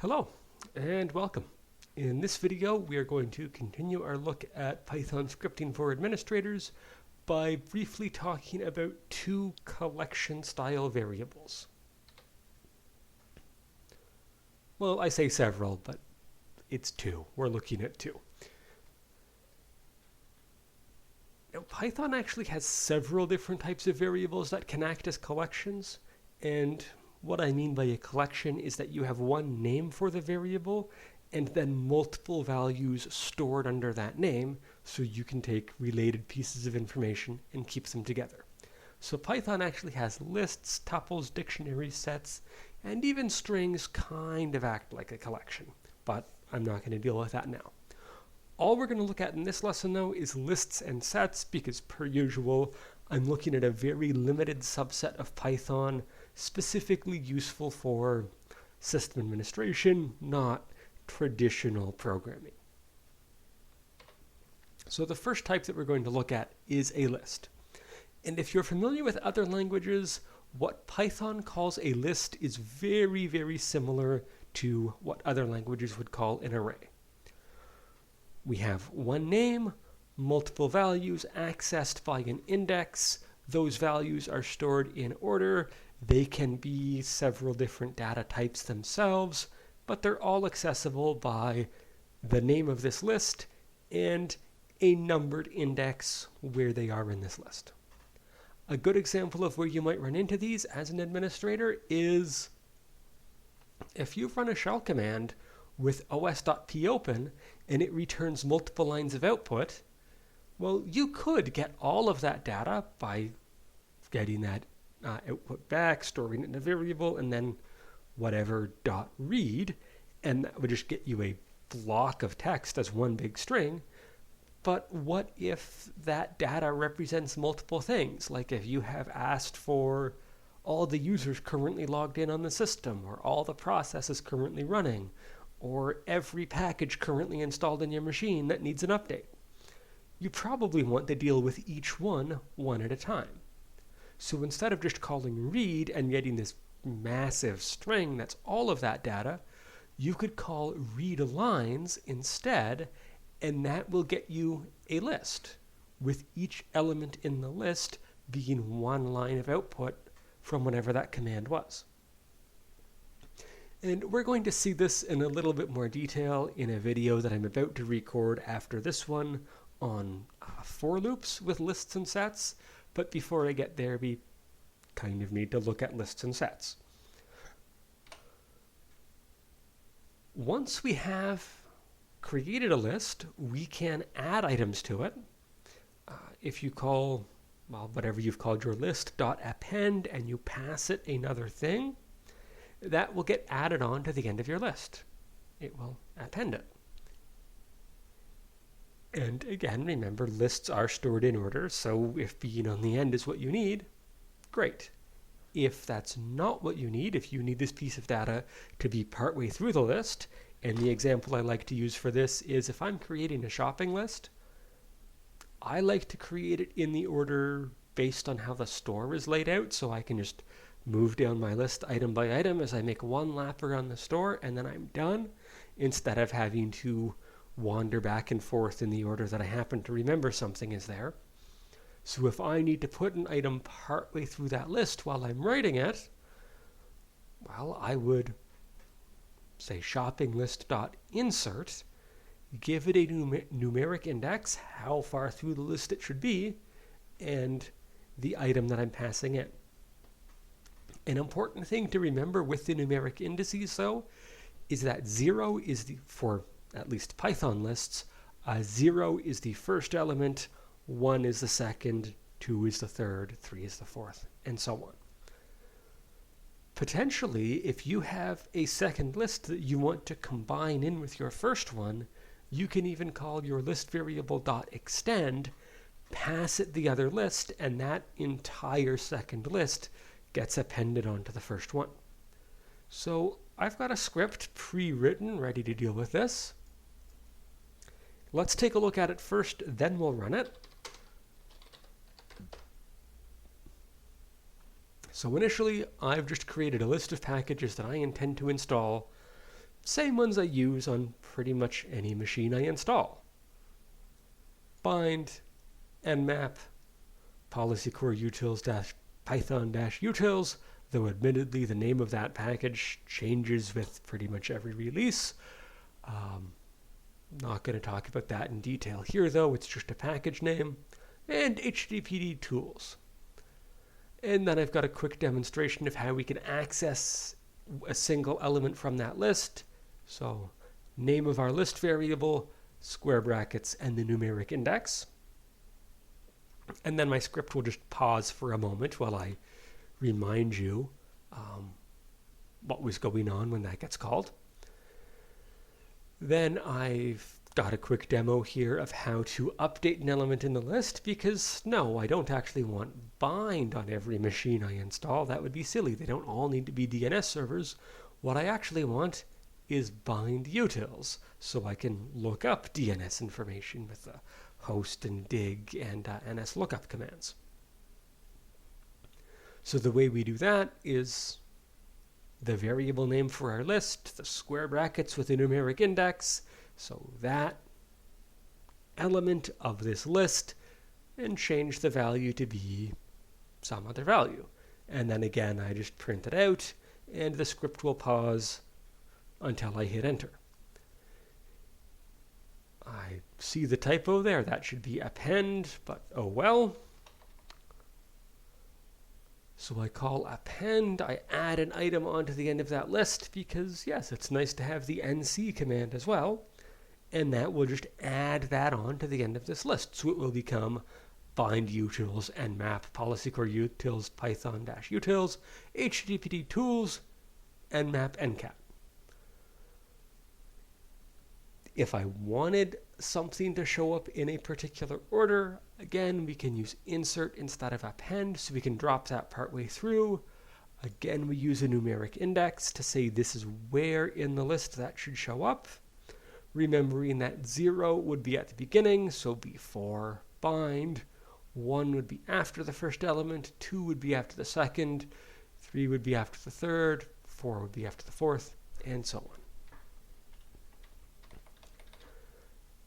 Hello and welcome. In this video, we are going to continue our look at Python scripting for administrators by briefly talking about two collection style variables. Well, I say several, but it's two. We're looking at two. Now, Python actually has several different types of variables that can act as collections, and what I mean by a collection is that you have one name for the variable and then multiple values stored under that name, so you can take related pieces of information and keep them together. So Python actually has lists, tuples, dictionaries, sets, and even strings kind of act like a collection, but I'm not going to deal with that now. All we're going to look at in this lesson, though, is lists and sets, because per usual, I'm looking at a very limited subset of Python specifically useful for system administration, not traditional programming. So the first type that we're going to look at is a list. And if you're familiar with other languages, what Python calls a list is very, very similar to what other languages would call an array. We have one name, multiple values accessed by an index. Those values are stored in order. They can be several different data types themselves, but they're all accessible by the name of this list and a numbered index where they are in this list. A good example of where you might run into these as an administrator is if you run a shell command with os.popen and it returns multiple lines of output, well, you could get all of that data by getting that output back, storing it in a variable, and then whatever .read, and that would just get you a block of text as one big string. But what if that data represents multiple things? Like if you have asked for all the users currently logged in on the system, or all the processes currently running, or every package currently installed in your machine that needs an update. You probably want to deal with each one at a time. So instead of just calling read and getting this massive string that's all of that data, you could call read lines instead, and that will get you a list, with each element in the list being one line of output from whatever that command was. And we're going to see this in a little bit more detail in a video that I'm about to record after this one on for loops with lists and sets. But before I get there, we kind of need to look at lists and sets. Once we have created a list, we can add items to it. If you call, well, whatever you've called your list, .append, and you pass it another thing, that will get added on to the end of your list. It will append it. And again, remember, lists are stored in order, so if being on the end is what you need, great. If that's not what you need, if you need this piece of data to be partway through the list, and the example I like to use for this is if I'm creating a shopping list, I like to create it in the order based on how the store is laid out, so I can just move down my list item by item as I make one lap around the store, and then I'm done, instead of having to wander back and forth in the order that I happen to remember something is there. So if I need to put an item partway through that list while I'm writing it, well, I would say shopping list.insert, give it a numeric index, how far through the list it should be, and the item that I'm passing in. An important thing to remember with the numeric indices, though, is that 0 is for at least Python lists, 0 is the first element, 1 is the second, 2 is the third, 3 is the fourth, and so on. Potentially, if you have a second list that you want to combine in with your first one, you can even call your list variable .extend, pass it the other list, and that entire second list gets appended onto the first one. So I've got a script pre-written ready to deal with this. Let's take a look at it first, then we'll run it. So initially, I've just created a list of packages that I intend to install same ones I use on pretty much any machine I install. Bind, nmap, policycore utils-python-utils, though admittedly the name of that package changes with pretty much every release. Not going to talk about that in detail here though, it's just a package name. And HTTPD tools. And then I've got a quick demonstration of how we can access a single element from that list. So name of our list variable, square brackets, and the numeric index. And then my script will just pause for a moment while I remind you what was going on when that gets called. Then I've got a quick demo here of how to update an element in the list, because no, I don't actually want bind on every machine I install. That would be silly. They don't all need to be DNS servers. What I actually want is bind utils, so I can look up DNS information with the host and dig and nslookup commands. So the way we do that is the variable name for our list, the square brackets with a numeric index, so that element of this list, and change the value to be some other value. And then again, I just print it out, and the script will pause until I hit enter. I see the typo there. That should be append, but oh well. So I call append, I add an item onto the end of that list because, yes, it's nice to have the nc command as well. And that will just add that on to the end of this list. So it will become bind utils nmap policycore utils python-utils httpd tools nmap ncat. If I wanted something to show up in a particular order, again, we can use insert instead of append, so we can drop that partway through. Again, we use a numeric index to say this is where in the list that should show up. Remembering that 0 would be at the beginning, so before bind. 1 would be after the first element, 2 would be after the second, 3 would be after the third, 4 would be after the fourth, and so on.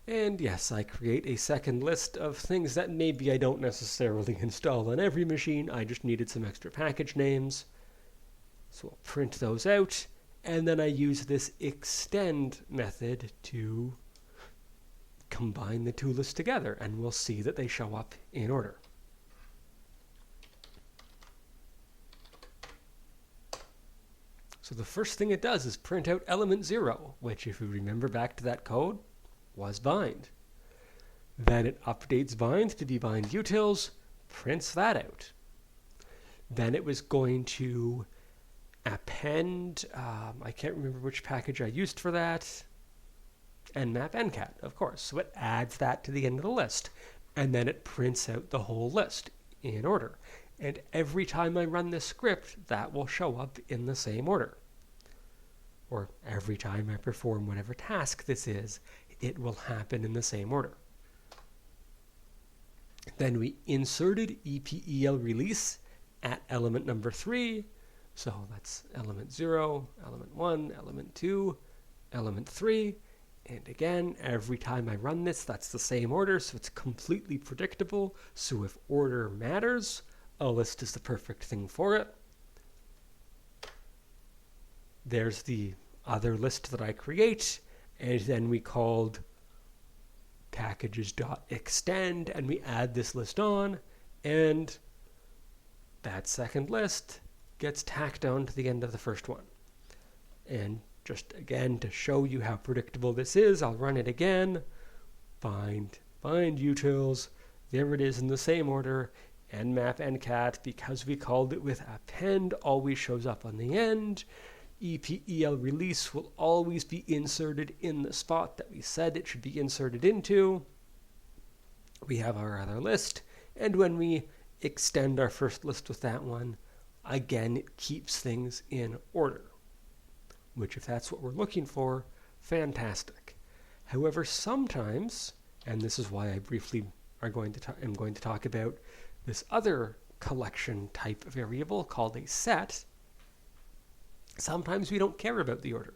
And yes, I create a second list of things that maybe I don't necessarily install on every machine. I just needed some extra package names. So I'll print those out. And then I use this extend method to combine the two lists together. And we'll see that they show up in order. So the first thing it does is print out element 0, which if you remember back to that code, was bind. Then it updates bind to be bind utils, prints that out. Then it was going to append, I can't remember which package I used for that, nmap ncat, of course. So it adds that to the end of the list. And then it prints out the whole list in order. And every time I run this script, that will show up in the same order. Or every time I perform whatever task this is, it will happen in the same order. Then we inserted EPEL release at element number 3. So that's element 0, element 1, element 2, element 3. And again, every time I run this, that's the same order, so it's completely predictable. So if order matters, a list is the perfect thing for it. There's the other list that I create. And then we called packages.extend, and we add this list on, and that second list gets tacked on to the end of the first one. And just again, to show you how predictable this is, I'll run it again. Bind utils, there it is in the same order, nmap ncat, because we called it with append, always shows up on the end. EPEL release will always be inserted in the spot that we said it should be inserted into. We have our other list, and when we extend our first list with that one, again, it keeps things in order, which if that's what we're looking for, fantastic. However, sometimes, and this is why I briefly am going to talk about this other collection type variable called a set. Sometimes we don't care about the order.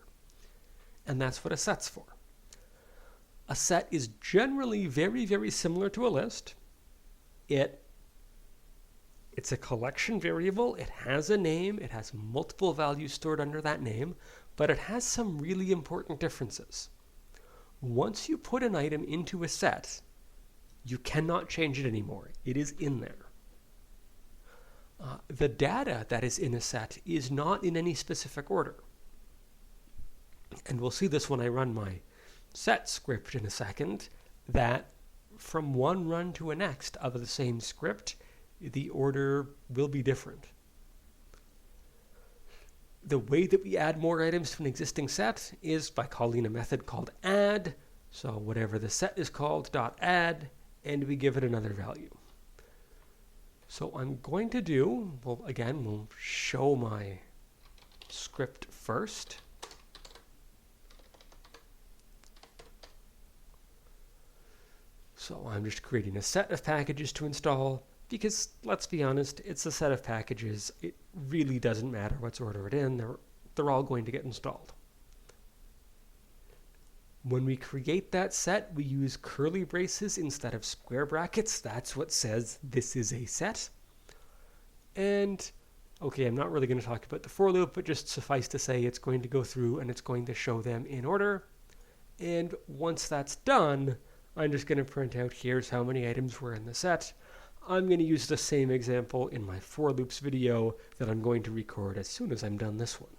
and that's what a set's for. A set is generally very, very similar to a list. It's a collection variable, it has a name, it has multiple values stored under that name, but it has some really important differences. Once you put an item into a set, you cannot change it anymore. It is in there. The data that is in a set is not in any specific order. And we'll see this when I run my set script in a second, that from one run to a next of the same script, the order will be different. The way that we add more items to an existing set is by calling a method called add. So whatever the set is called, .add, and we give it another value. So I'm going to do, we'll show my script first. So I'm just creating a set of packages to install, because let's be honest, it's a set of packages. It really doesn't matter what's ordered in, they're all going to get installed. When we create that set, we use curly braces instead of square brackets. That's what says this is a set. And, okay, I'm not really going to talk about the for loop, but just suffice to say it's going to go through and it's going to show them in order. And once that's done, I'm just going to print out here's how many items were in the set. I'm going to use the same example in my for loops video that I'm going to record as soon as I'm done this one.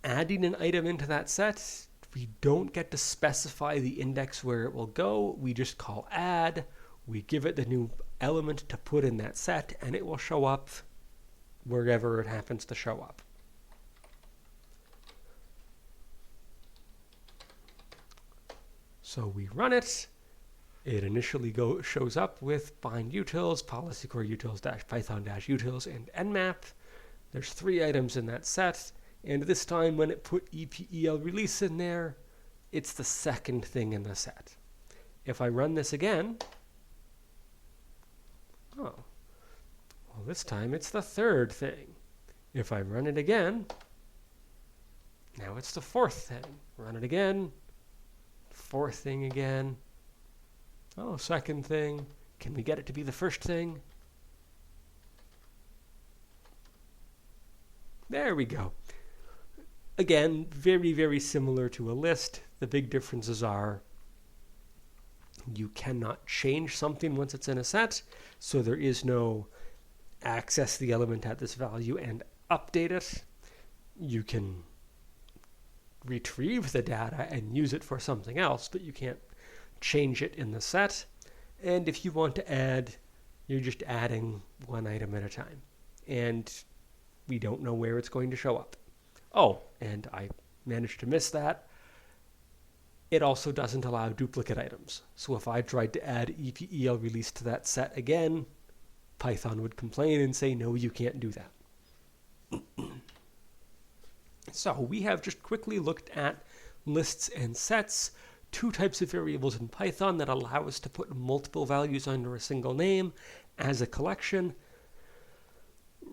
Adding an item into that set, we don't get to specify the index where it will go. We just call add. We give it the new element to put in that set, and it will show up wherever it happens to show up. So we run it. It initially shows up with bind utils, policy core utils -python -utils, and nmap. There's 3 items in that set. And this time when it put EPEL release in there, it's the second thing in the set. If I run this again, well, this time it's the 3rd thing. If I run it again, now it's the 4th thing. Run it again, 4th thing again. Oh, 2nd thing. Can we get it to be the 1st thing? There we go. Again, very, very similar to a list. The big differences are you cannot change something once it's in a set, so there is no access the element at this value and update it. You can retrieve the data and use it for something else, but you can't change it in the set. And if you want to add, you're just adding one item at a time. And we don't know where it's going to show up. Oh, and I managed to miss that. It also doesn't allow duplicate items. So if I tried to add EPEL release to that set again, Python would complain and say, no, you can't do that. So we have just quickly looked at lists and sets, 2 types of variables in Python that allow us to put multiple values under a single name as a collection.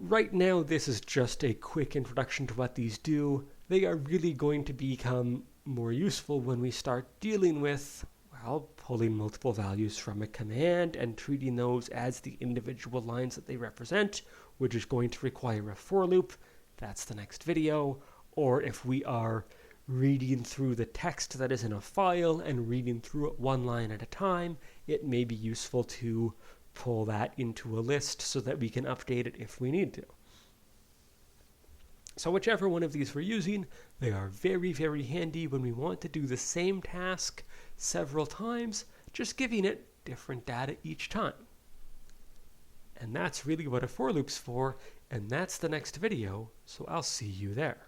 Right now, this is just a quick introduction to what these do. They are really going to become more useful when we start dealing with, well, pulling multiple values from a command and treating those as the individual lines that they represent, which is going to require a for loop. That's the next video. Or if we are reading through the text that is in a file and reading through it one line at a time, it may be useful to pull that into a list so that we can update it if we need to. So whichever one of these we're using, they are very, very handy when we want to do the same task several times, just giving it different data each time. And that's really what a for loop's for, and that's the next video, so I'll see you there.